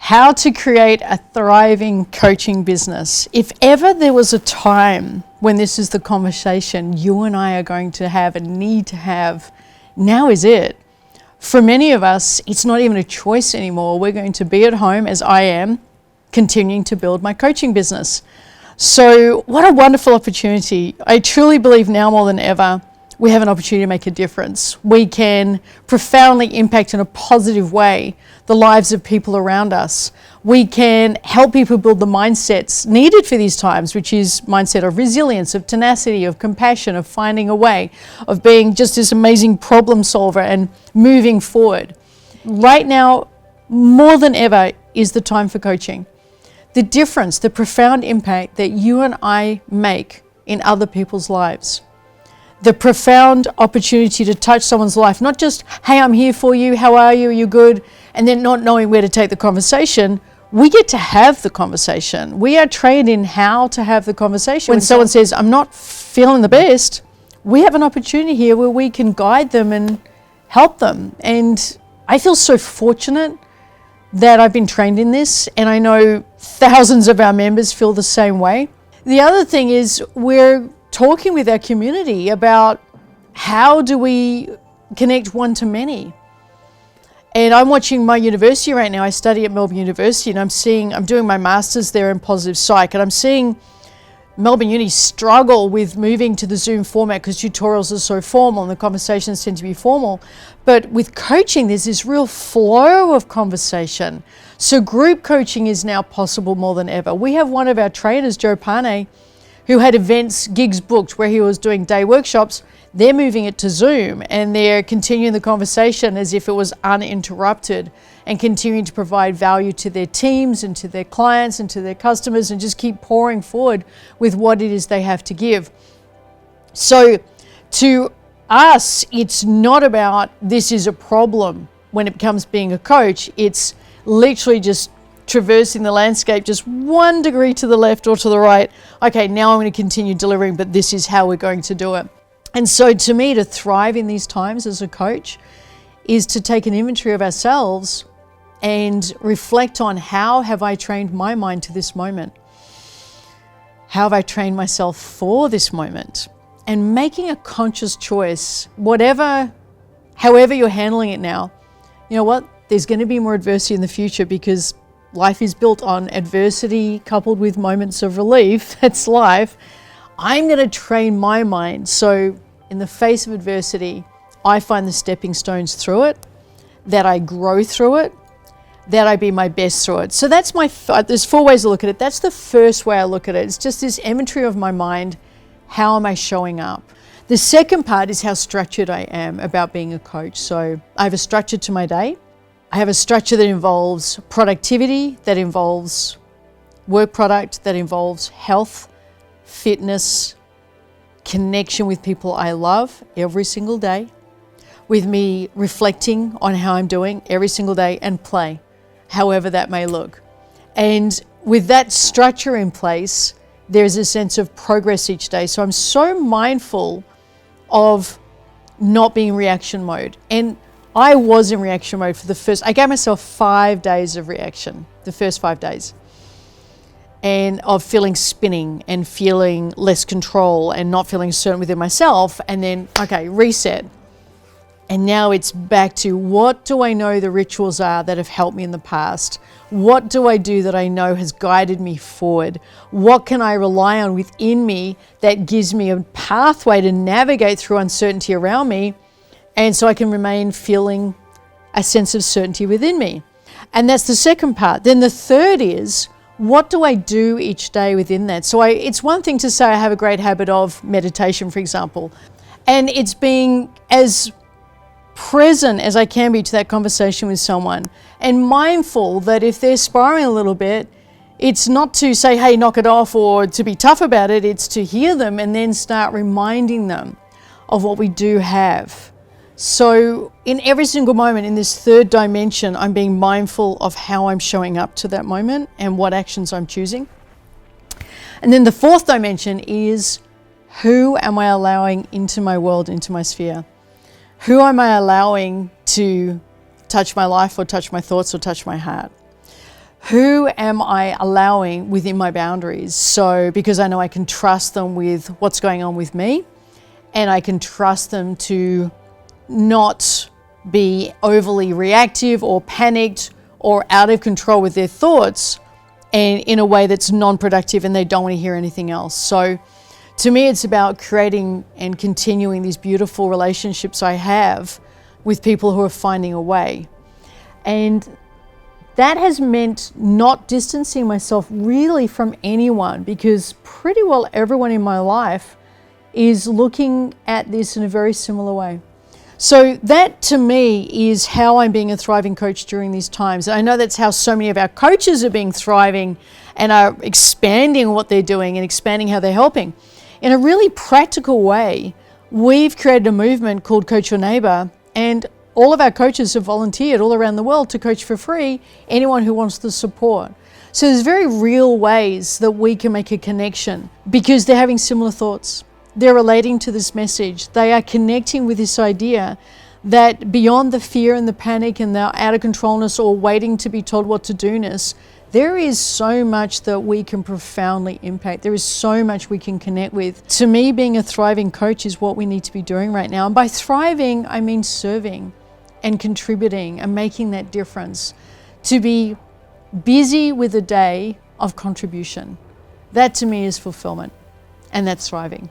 How to create a thriving coaching business. If ever there was a time when this is the conversation you and I are going to have and need to have, now is it. For many of us, it's not even a choice anymore. We're going to be at home, as I am, continuing to build my coaching business. So what a wonderful opportunity. I truly believe now more than ever, we have an opportunity to make a difference. We can profoundly impact in a positive way the lives of people around us. We can help people build the mindsets needed for these times, which is mindset of resilience, of tenacity, of compassion, of finding a way, of being just this amazing problem solver and moving forward. Right now, more than ever, is the time for coaching. The difference, the profound impact that you and I make in other people's lives. The profound opportunity to touch someone's life, not just, hey, I'm here for you, how are you, are you good? And then not knowing where to take the conversation. We get to have the conversation. We are trained in how to have the conversation. When someone says, I'm not feeling the best, we have an opportunity here where we can guide them and help them. And I feel so fortunate that I've been trained in this, and I know thousands of our members feel the same way. The other thing is we're talking with our community about how do we connect one to many. And I'm watching my university right now. I study at Melbourne University, and I'm doing my master's there in positive psych, and I'm seeing Melbourne Uni struggle with moving to the Zoom format because tutorials are so formal and the conversations tend to be formal. But with coaching, there's this real flow of conversation. So group coaching is now possible more than ever. We have one of our trainers, Joe Pane, who had events, gigs booked where he was doing day workshops. They're moving it to Zoom, and they're continuing the conversation as if it was uninterrupted and continuing to provide value to their teams and to their clients and to their customers and just keep pouring forward with what it is they have to give. So to us, it's not about this is a problem when it comes being a coach. It's literally just traversing the landscape just 1 degree to the left or to the right. Okay, now I'm going to continue delivering, but this is how we're going to do it. And so to me, to thrive in these times as a coach is to take an inventory of ourselves and reflect on how have I trained my mind to this moment? How have I trained myself for this moment? And making a conscious choice, however you're handling it now, you know what? There's going to be more adversity in the future because life is built on adversity coupled with moments of relief. That's life. I'm going to train my mind so in the face of adversity, I find the stepping stones through it, that I grow through it, that I be my best through it. So that's there's 4 ways to look at it. That's the first way I look at it. It's just this inventory of my mind. How am I showing up? The second part is how structured I am about being a coach. So I have a structure to my day. I have a structure that involves productivity, that involves work product, that involves health, fitness, connection with people I love every single day, with me reflecting on how I'm doing every single day, and play, however that may look. And with that structure in place, there's a sense of progress each day. So I'm so mindful of not being in reaction mode. And I was in reaction mode I gave myself 5 days of reaction, the first 5 days. And of feeling spinning and feeling less control and not feeling certain within myself. And then, okay, reset. And now it's back to what do I know the rituals are that have helped me in the past? What do I do that I know has guided me forward? What can I rely on within me that gives me a pathway to navigate through uncertainty around me? And so I can remain feeling a sense of certainty within me. And that's the second part. Then the third is, what do I do each day within that? So it's one thing to say I have a great habit of meditation, for example, and it's being as present as I can be to that conversation with someone and mindful that if they're spiraling a little bit, it's not to say, hey, knock it off or to be tough about it. It's to hear them and then start reminding them of what we do have. So in every single moment in this third dimension, I'm being mindful of how I'm showing up to that moment and what actions I'm choosing. And then the fourth dimension is, who am I allowing into my world, into my sphere? Who am I allowing to touch my life or touch my thoughts or touch my heart? who am I allowing within my boundaries? So, because I know I can trust them with what's going on with me, and I can trust them to not be overly reactive or panicked or out of control with their thoughts, and in a way that's non-productive and they don't want to hear anything else. So to me, it's about creating and continuing these beautiful relationships I have with people who are finding a way. And that has meant not distancing myself really from anyone, because pretty well everyone in my life is looking at this in a very similar way. So that to me is how I'm being a thriving coach during these times. And I know that's how so many of our coaches are being thriving and are expanding what they're doing and expanding how they're helping. In a really practical way, we've created a movement called Coach Your Neighbor, and all of our coaches have volunteered all around the world to coach for free anyone who wants the support. So there's very real ways that we can make a connection because they're having similar thoughts. They're relating to this message. They are connecting with this idea that beyond the fear and the panic and the out of controlness or waiting to be told what to do-ness, there is so much that we can profoundly impact. There is so much we can connect with. To me, being a thriving coach is what we need to be doing right now. And by thriving, I mean serving and contributing and making that difference. To be busy with a day of contribution. That to me is fulfillment, and that's thriving.